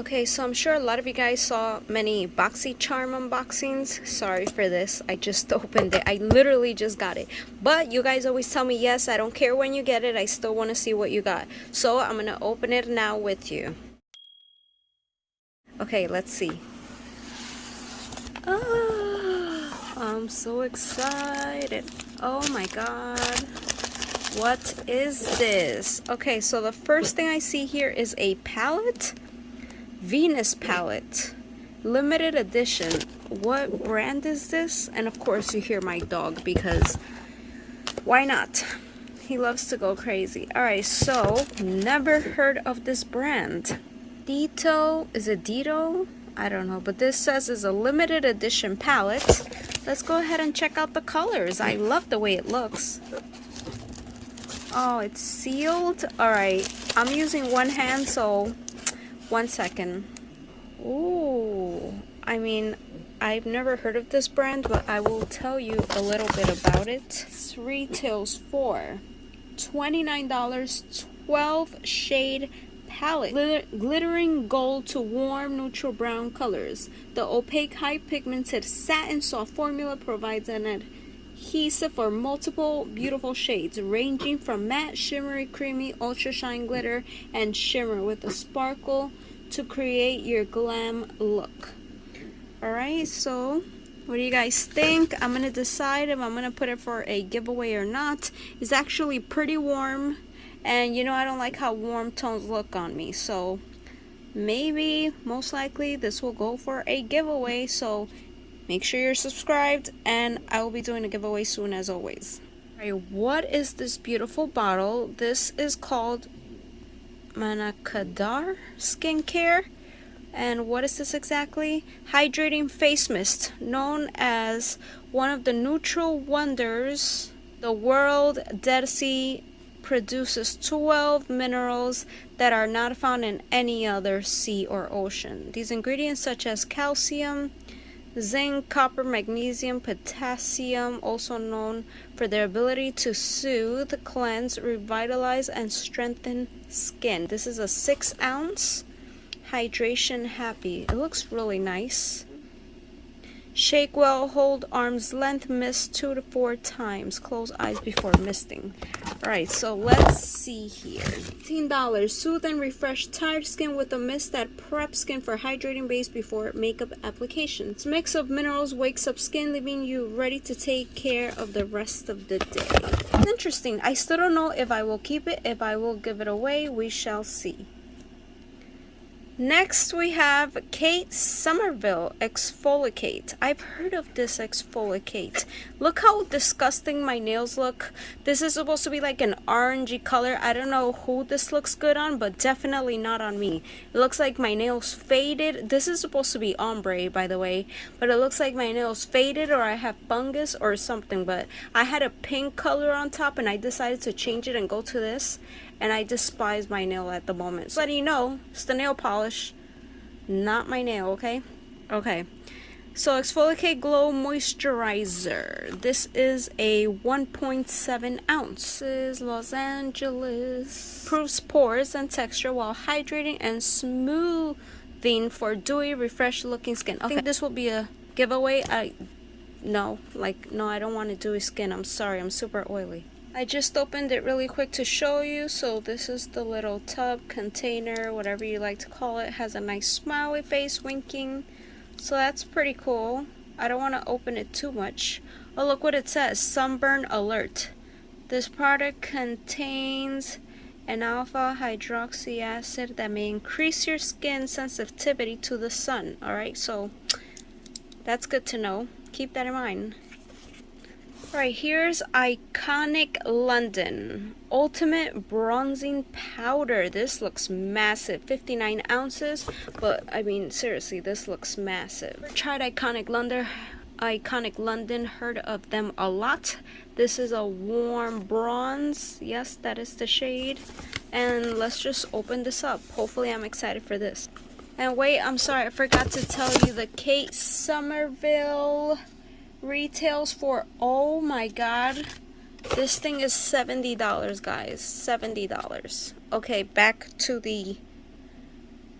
Okay, so I'm sure a lot of you guys saw many Boxycharm unboxings. Sorry for this, I just opened it. I literally just got it. But you guys always tell me, yes, I don't care when you get it, I still want to see what you got. So I'm gonna open it now with you. Okay, let's see. Oh, I'm so excited. Oh my god. What is this? Okay, so the first thing I see here is a palette. Venus palette, limited edition. What brand is this? And of course you hear my dog, because why not? He loves to go crazy. Alright, so never heard of this brand. Dito, is it Dito? I don't know, but this says it's a limited edition palette. Let's go ahead and check out the colors. I love the way it looks. Oh, it's sealed. Alright, I'm using one hand, so 1 second. Ooh, I mean, I've never heard of this brand, but I will tell you a little bit about it. This retails for $29, 12 shade palette. Glittering gold to warm neutral brown colors. The opaque high pigmented satin soft formula provides an adhesive for multiple beautiful shades, ranging from matte, shimmery, creamy, ultra shine glitter, and shimmer with a sparkle to create your glam look. Alright, so what do you guys think? I'm gonna decide if I'm gonna put it for a giveaway or not. It's actually pretty warm, and you know I don't like how warm tones look on me, so maybe, most likely, this will go for a giveaway. So make sure you're subscribed, and I will be doing a giveaway soon, as always. Alright, what is this beautiful bottle? This is called Manakadar skincare. And what is this exactly? Hydrating face mist, known as one of the neutral wonders. The world Dead Sea produces 12 minerals that are not found in any other sea or ocean. These ingredients, such as calcium, zinc, copper, magnesium, potassium, also known for their ability to soothe, cleanse, revitalize, and strengthen skin. This is a 6-ounce hydration happy. It looks really nice. Shake well, hold arm's length, mist 2 to 4 times. Close eyes before misting. Alright, so let's see here. $18. Soothe and refresh tired skin with a mist that preps skin for hydrating base before makeup application. This mix of minerals wakes up skin, leaving you ready to take care of the rest of the day. Interesting. I still don't know if I will keep it, if I will give it away. We shall see. Next we have Kate Somerville Exfolikate. I've heard of this Exfolikate. Look how disgusting my nails look. This is supposed to be like an orangey color. I don't know who this looks good on, but definitely not on me. It looks like my nails faded. This is supposed to be ombre, by the way, but it looks like my nails faded, or I have fungus or something. But I had a pink color on top, and I decided to change it and go to this. And I despise my nail at the moment. So letting you know, it's the nail polish, not my nail, okay? Okay. So Exfolikate Glow Moisturizer. This is a 1.7 ounce. This is Los Angeles. Improves pores and texture while hydrating and smoothing for dewy, refreshed looking skin. Okay. I think this will be a giveaway. No, I don't want to dewy skin. I'm sorry, I'm super oily. I just opened it really quick to show you. So this is the little tub, container, whatever you like to call it. It has a nice smiley face winking, so that's pretty cool. I don't want to open it too much. Oh, look what it says, sunburn alert. This product contains an alpha hydroxy acid that may increase your skin sensitivity to the sun. Alright, so that's good to know. Keep that in mind. Alright, here's Iconic London Ultimate Bronzing Powder. This looks massive. 59 ounces. But, I mean, seriously, this looks massive. Tried Iconic London. Heard of them a lot. This is a warm bronze. Yes, that is the shade. And let's just open this up. Hopefully, I'm excited for this. And wait, I'm sorry, I forgot to tell you the Kate Somerville retails for, oh my god, this thing is $70, guys. $70. Okay, back to the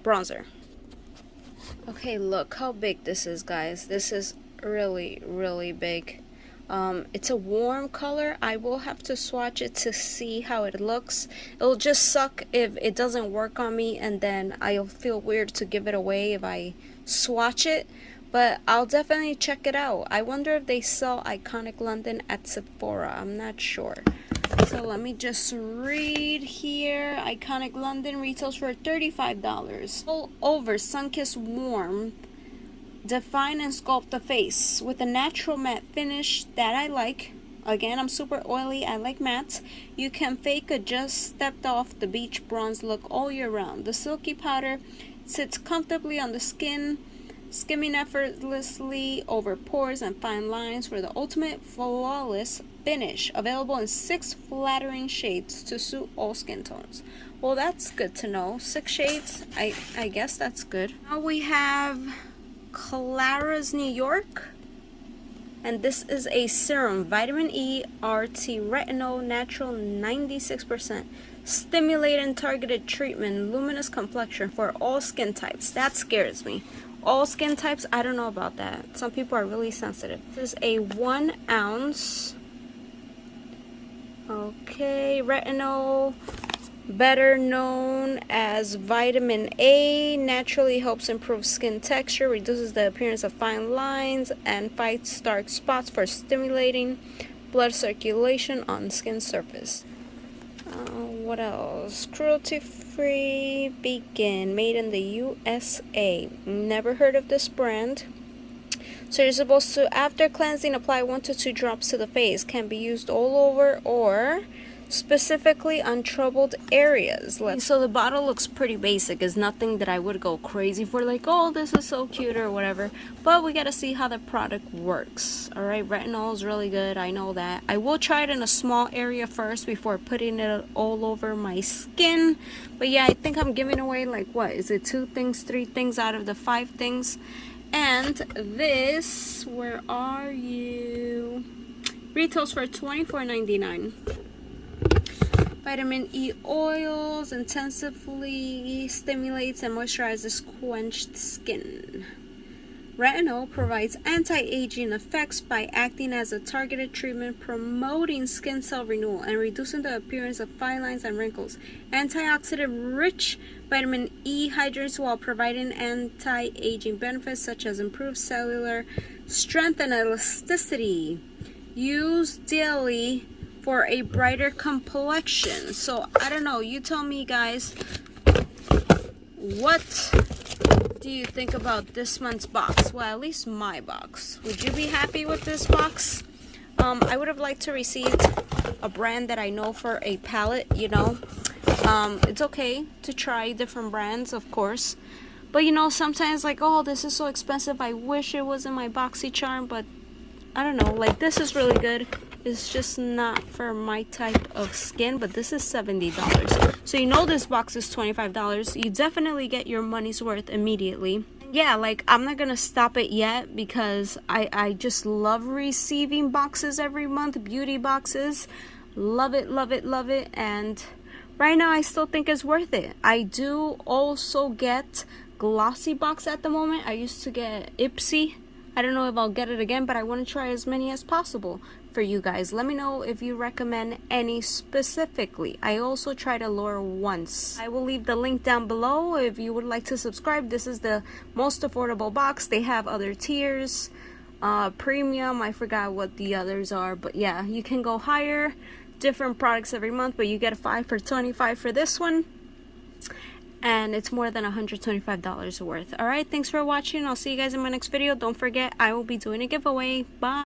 bronzer. Okay, look how big this is, guys. This is really, really big. It's a warm color. I will have to swatch it to see how it looks. It'll just suck if it doesn't work on me, and then I'll feel weird to give it away if I swatch it. But I'll definitely check it out. I wonder if they sell Iconic London at Sephora. I'm not sure. So let me just read here. Iconic London retails for $35. All over Sunkissed Warm. Define and sculpt the face with a natural matte finish that I like. Again, I'm super oily. I like mattes. You can fake a just stepped off the beach bronze look all year round. The silky powder sits comfortably on the skin, skimming effortlessly over pores and fine lines for the ultimate flawless finish. Available in 6 flattering shades to suit all skin tones. Well, that's good to know. 6 shades. I guess that's good. Now we have CLARA'S New York, and this is a serum, vitamin E, RT, retinol, natural, 96%, stimulating targeted treatment, luminous complexion for all skin types. That scares me. All skin types, I don't know about that. Some people are really sensitive. This is a 1 ounce. Okay, retinol, better known as vitamin A, naturally helps improve skin texture, reduces the appearance of fine lines, and fights dark spots for stimulating blood circulation on skin surface. What else? Cruelty-free, vegan, made in the USA. Never heard of this brand. So you're supposed to, after cleansing, apply 1 to 2 drops to the face. Can be used all over or specifically untroubled areas. So the bottle looks pretty basic. It's nothing that I would go crazy for, like, oh, this is so cute or whatever. But we gotta see how the product works. Alright, retinol is really good. I know that. I will try it in a small area first before putting it all over my skin. But yeah, I think I'm giving away, like, what is it, 2 things, 3 things out of the 5 things. And this, where are you? Retails for $24.99. Vitamin E oils intensively stimulates and moisturizes quenched skin. Retinol provides anti-aging effects by acting as a targeted treatment, promoting skin cell renewal and reducing the appearance of fine lines and wrinkles. Antioxidant-rich vitamin E hydrates while providing anti-aging benefits such as improved cellular strength and elasticity. Use daily for a brighter complexion. So I don't know, you tell me, guys, what do you think about this month's box? Well, at least my box. Would you be happy with this box? I would have liked to receive a brand that I know for a palette, you know. It's okay to try different brands, of course, but you know, sometimes, like, oh, this is so expensive, I wish it was in my Boxycharm. But I don't know, like, this is really good. It's just not for my type of skin, but this is $70. So you know this box is $25. You definitely get your money's worth immediately. Yeah, like, I'm not gonna stop it yet because I just love receiving boxes every month, beauty boxes. Love it, love it, love it. And right now I still think it's worth it. I do also get glossy box at the moment. I used to get Ipsy. I don't know if I'll get it again, but I want to try as many as possible for you guys. Let me know if you recommend any specifically. I also tried Allure once. I will leave the link down below if you would like to subscribe. This is the most affordable box. They have other tiers, premium, I forgot what the others are, but yeah, you can go higher, different products every month, but you get a 5 for $25 for this one. And it's more than $125 worth. Alright, thanks for watching. I'll see you guys in my next video. Don't forget, I will be doing a giveaway. Bye.